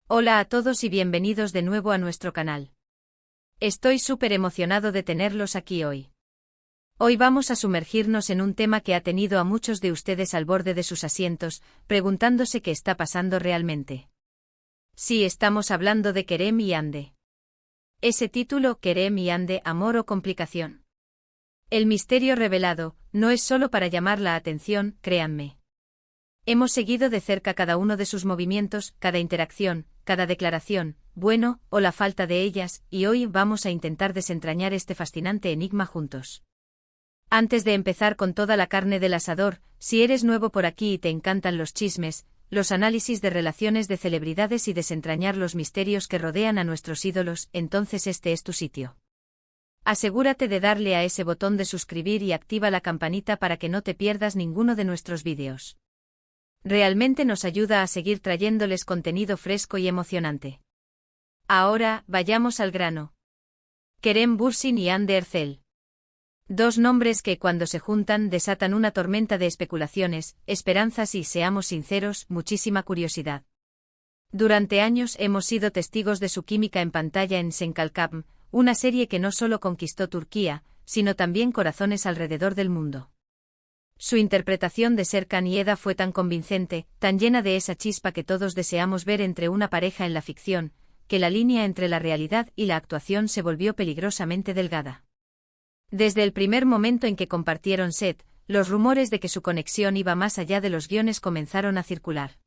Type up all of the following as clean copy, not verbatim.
Hola a todos y bienvenidos de nuevo a nuestro canal. Estoy súper emocionado de tenerlos aquí hoy. Hoy vamos a sumergirnos en un tema que ha tenido a muchos de ustedes al borde de sus asientos, preguntándose qué está pasando realmente. Sí, estamos hablando de Kerem y Hande. Ese título, Kerem y Hande, amor o complicación. El misterio revelado, no es solo para llamar la atención, créanme. Hemos seguido de cerca cada uno de sus movimientos, cada interacción, cada declaración, bueno, o la falta de ellas, y hoy vamos a intentar desentrañar este fascinante enigma juntos. Antes de empezar con toda la carne del asador, si eres nuevo por aquí y te encantan los chismes, los análisis de relaciones de celebridades y desentrañar los misterios que rodean a nuestros ídolos, entonces este es tu sitio. Asegúrate de darle a ese botón de suscribir y activa la campanita para que no te pierdas ninguno de nuestros vídeos. Realmente nos ayuda a seguir trayéndoles contenido fresco y emocionante. Ahora, vayamos al grano. Kerem Bürsin y Hande Erçel. Dos nombres que cuando se juntan desatan una tormenta de especulaciones, esperanzas y, seamos sinceros, muchísima curiosidad. Durante años hemos sido testigos de su química en pantalla en Sen Kalkam, una serie que no solo conquistó Turquía, sino también corazones alrededor del mundo. Su interpretación de Serkan y Eda fue tan convincente, tan llena de esa chispa que todos deseamos ver entre una pareja en la ficción, que la línea entre la realidad y la actuación se volvió peligrosamente delgada. Desde el primer momento en que compartieron set, los rumores de que su conexión iba más allá de los guiones comenzaron a circular.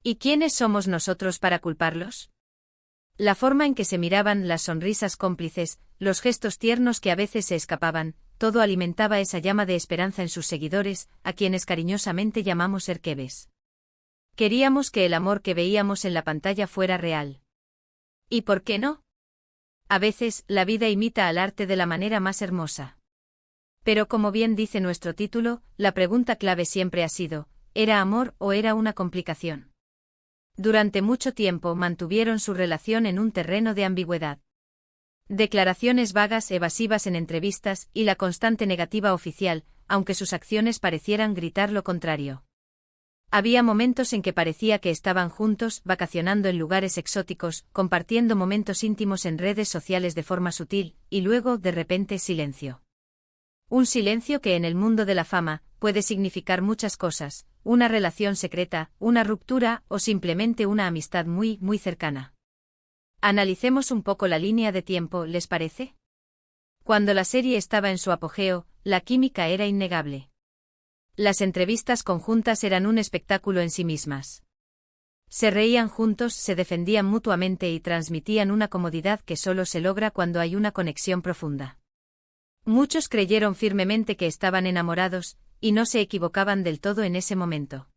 ¿Y quiénes somos nosotros para culparlos? La forma en que se miraban, las sonrisas cómplices, los gestos tiernos que a veces se escapaban, todo alimentaba esa llama de esperanza en sus seguidores, a quienes cariñosamente llamamos erkebes. Queríamos que el amor que veíamos en la pantalla fuera real. ¿Y por qué no? A veces, la vida imita al arte de la manera más hermosa. Pero como bien dice nuestro título, la pregunta clave siempre ha sido, ¿era amor o era una complicación? Durante mucho tiempo mantuvieron su relación en un terreno de ambigüedad. Declaraciones vagas, evasivas en entrevistas y la constante negativa oficial, aunque sus acciones parecieran gritar lo contrario. Había momentos en que parecía que estaban juntos, vacacionando en lugares exóticos, compartiendo momentos íntimos en redes sociales de forma sutil, y luego, de repente, silencio. Un silencio que en el mundo de la fama puede significar muchas cosas, una relación secreta, una ruptura o simplemente una amistad muy, muy cercana. Analicemos un poco la línea de tiempo, ¿les parece? Cuando la serie estaba en su apogeo, la química era innegable. Las entrevistas conjuntas eran un espectáculo en sí mismas. Se reían juntos, se defendían mutuamente y transmitían una comodidad que solo se logra cuando hay una conexión profunda. Muchos creyeron firmemente que estaban enamorados, y no se equivocaban del todo en ese momento.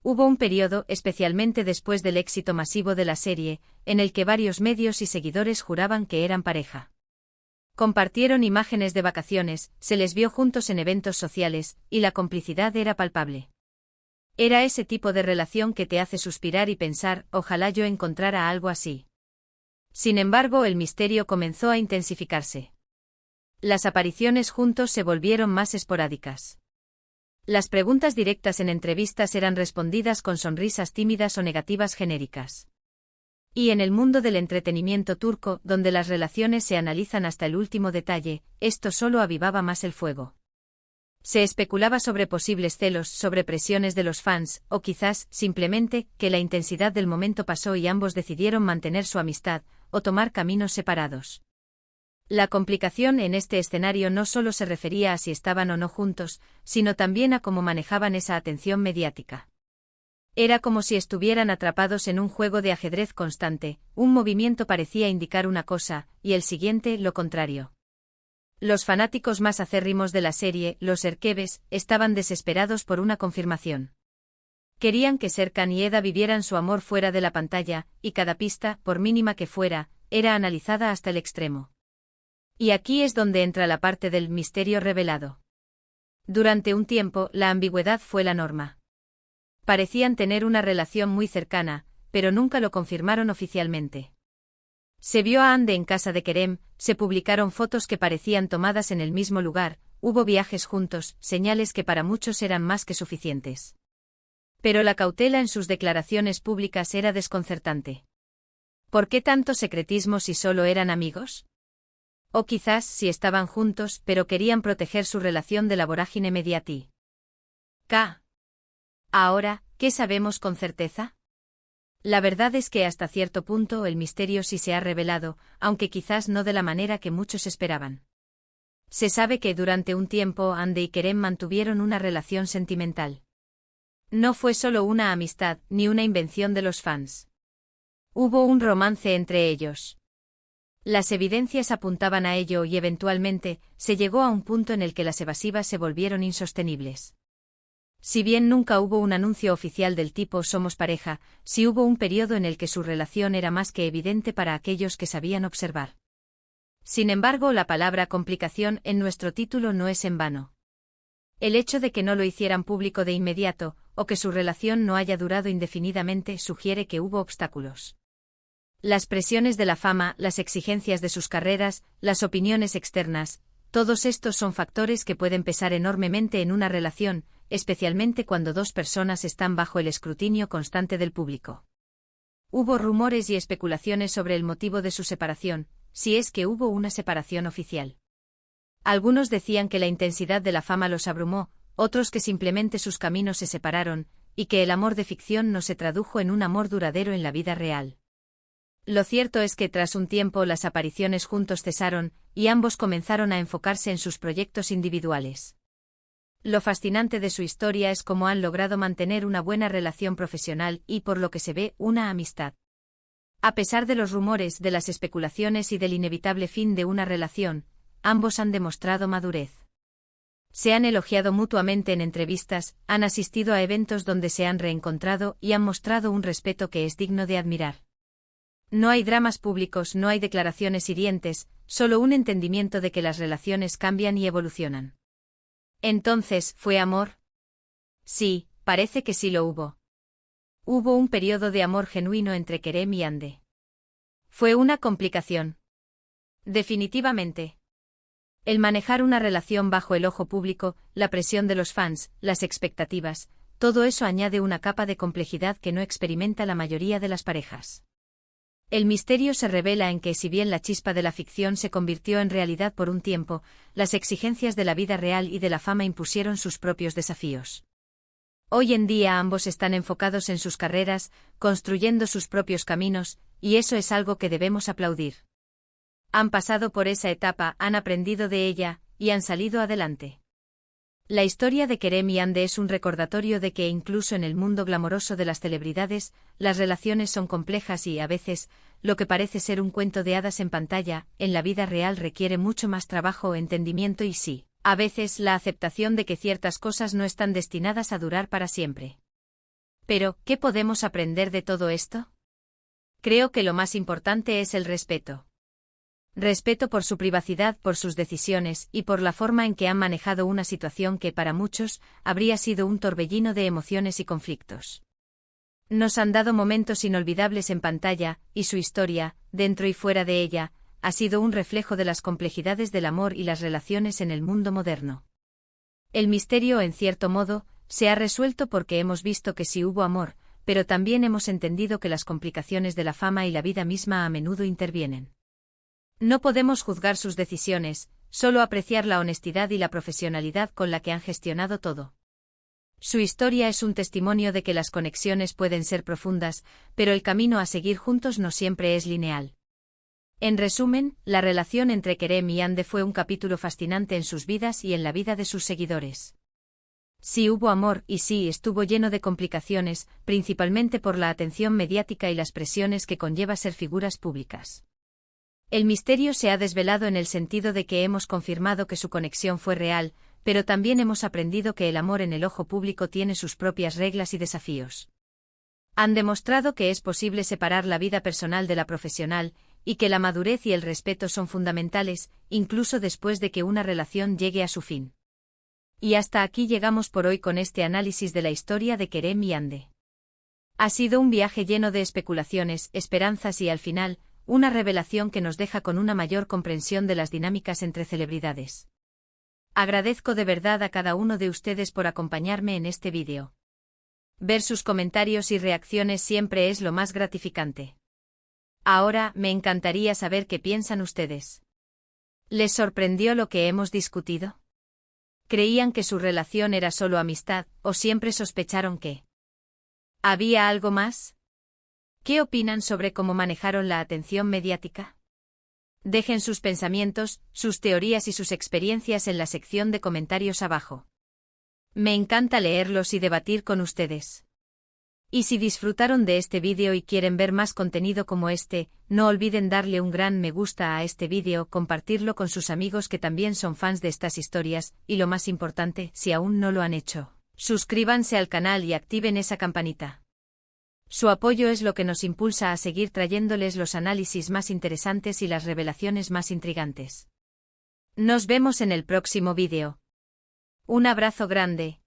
Hubo un periodo, especialmente después del éxito masivo de la serie, en el que varios medios y seguidores juraban que eran pareja. Compartieron imágenes de vacaciones, se les vio juntos en eventos sociales, y la complicidad era palpable. Era ese tipo de relación que te hace suspirar y pensar, ojalá yo encontrara algo así. Sin embargo, el misterio comenzó a intensificarse. Las apariciones juntos se volvieron más esporádicas. Las preguntas directas en entrevistas eran respondidas con sonrisas tímidas o negativas genéricas. Y en el mundo del entretenimiento turco, donde las relaciones se analizan hasta el último detalle, esto solo avivaba más el fuego. Se especulaba sobre posibles celos, sobre presiones de los fans, o quizás, simplemente, que la intensidad del momento pasó y ambos decidieron mantener su amistad, o tomar caminos separados. La complicación en este escenario no solo se refería a si estaban o no juntos, sino también a cómo manejaban esa atención mediática. Era como si estuvieran atrapados en un juego de ajedrez constante, un movimiento parecía indicar una cosa, y el siguiente lo contrario. Los fanáticos más acérrimos de la serie, los erkebes, estaban desesperados por una confirmación. Querían que Serkan y Eda vivieran su amor fuera de la pantalla, y cada pista, por mínima que fuera, era analizada hasta el extremo. Y aquí es donde entra la parte del misterio revelado. Durante un tiempo, la ambigüedad fue la norma. Parecían tener una relación muy cercana, pero nunca lo confirmaron oficialmente. Se vio a Hande en casa de Kerem, se publicaron fotos que parecían tomadas en el mismo lugar, hubo viajes juntos, señales que para muchos eran más que suficientes. Pero la cautela en sus declaraciones públicas era desconcertante. ¿Por qué tanto secretismo si solo eran amigos? O quizás si estaban juntos, pero querían proteger su relación de la vorágine mediática. Ahora, ¿qué sabemos con certeza? La verdad es que hasta cierto punto el misterio sí se ha revelado, aunque quizás no de la manera que muchos esperaban. Se sabe que durante un tiempo Ande y Kerem mantuvieron una relación sentimental. No fue solo una amistad, ni una invención de los fans. Hubo un romance entre ellos. Las evidencias apuntaban a ello y eventualmente, se llegó a un punto en el que las evasivas se volvieron insostenibles. Si bien nunca hubo un anuncio oficial del tipo "somos pareja", sí hubo un periodo en el que su relación era más que evidente para aquellos que sabían observar. Sin embargo, la palabra complicación en nuestro título no es en vano. El hecho de que no lo hicieran público de inmediato, o que su relación no haya durado indefinidamente, sugiere que hubo obstáculos. Las presiones de la fama, las exigencias de sus carreras, las opiniones externas, todos estos son factores que pueden pesar enormemente en una relación, especialmente cuando dos personas están bajo el escrutinio constante del público. Hubo rumores y especulaciones sobre el motivo de su separación, si es que hubo una separación oficial. Algunos decían que la intensidad de la fama los abrumó, otros que simplemente sus caminos se separaron, y que el amor de ficción no se tradujo en un amor duradero en la vida real. Lo cierto es que tras un tiempo las apariciones juntos cesaron, y ambos comenzaron a enfocarse en sus proyectos individuales. Lo fascinante de su historia es cómo han logrado mantener una buena relación profesional y, por lo que se ve, una amistad. A pesar de los rumores, de las especulaciones y del inevitable fin de una relación, ambos han demostrado madurez. Se han elogiado mutuamente en entrevistas, han asistido a eventos donde se han reencontrado y han mostrado un respeto que es digno de admirar. No hay dramas públicos, no hay declaraciones hirientes, solo un entendimiento de que las relaciones cambian y evolucionan. Entonces, ¿fue amor? Sí, parece que sí lo hubo. Hubo un periodo de amor genuino entre Kerem y Ande. ¿Fue una complicación? Definitivamente. El manejar una relación bajo el ojo público, la presión de los fans, las expectativas, todo eso añade una capa de complejidad que no experimenta la mayoría de las parejas. El misterio se revela en que, si bien la chispa de la ficción se convirtió en realidad por un tiempo, las exigencias de la vida real y de la fama impusieron sus propios desafíos. Hoy en día ambos están enfocados en sus carreras, construyendo sus propios caminos, y eso es algo que debemos aplaudir. Han pasado por esa etapa, han aprendido de ella, y han salido adelante. La historia de Kerem y Ande es un recordatorio de que incluso en el mundo glamoroso de las celebridades, las relaciones son complejas y, a veces, lo que parece ser un cuento de hadas en pantalla, en la vida real requiere mucho más trabajo, entendimiento y sí, a veces la aceptación de que ciertas cosas no están destinadas a durar para siempre. Pero, ¿qué podemos aprender de todo esto? Creo que lo más importante es el respeto. Respeto por su privacidad, por sus decisiones y por la forma en que han manejado una situación que para muchos habría sido un torbellino de emociones y conflictos. Nos han dado momentos inolvidables en pantalla, y su historia, dentro y fuera de ella, ha sido un reflejo de las complejidades del amor y las relaciones en el mundo moderno. El misterio, en cierto modo, se ha resuelto porque hemos visto que sí hubo amor, pero también hemos entendido que las complicaciones de la fama y la vida misma a menudo intervienen. No podemos juzgar sus decisiones, solo apreciar la honestidad y la profesionalidad con la que han gestionado todo. Su historia es un testimonio de que las conexiones pueden ser profundas, pero el camino a seguir juntos no siempre es lineal. En resumen, la relación entre Kerem y Ande fue un capítulo fascinante en sus vidas y en la vida de sus seguidores. Sí hubo amor y sí estuvo lleno de complicaciones, principalmente por la atención mediática y las presiones que conlleva ser figuras públicas. El misterio se ha desvelado en el sentido de que hemos confirmado que su conexión fue real, pero también hemos aprendido que el amor en el ojo público tiene sus propias reglas y desafíos. Han demostrado que es posible separar la vida personal de la profesional, y que la madurez y el respeto son fundamentales, incluso después de que una relación llegue a su fin. Y hasta aquí llegamos por hoy con este análisis de la historia de Kerem y Ande. Ha sido un viaje lleno de especulaciones, esperanzas y, al final, una revelación que nos deja con una mayor comprensión de las dinámicas entre celebridades. Agradezco de verdad a cada uno de ustedes por acompañarme en este vídeo. Ver sus comentarios y reacciones siempre es lo más gratificante. Ahora, me encantaría saber qué piensan ustedes. ¿Les sorprendió lo que hemos discutido? ¿Creían que su relación era solo amistad, o siempre sospecharon que había algo más? ¿Qué opinan sobre cómo manejaron la atención mediática? Dejen sus pensamientos, sus teorías y sus experiencias en la sección de comentarios abajo. Me encanta leerlos y debatir con ustedes. Y si disfrutaron de este vídeo y quieren ver más contenido como este, no olviden darle un gran me gusta a este vídeo, compartirlo con sus amigos que también son fans de estas historias, y lo más importante, si aún no lo han hecho, suscríbanse al canal y activen esa campanita. Su apoyo es lo que nos impulsa a seguir trayéndoles los análisis más interesantes y las revelaciones más intrigantes. Nos vemos en el próximo vídeo. Un abrazo grande.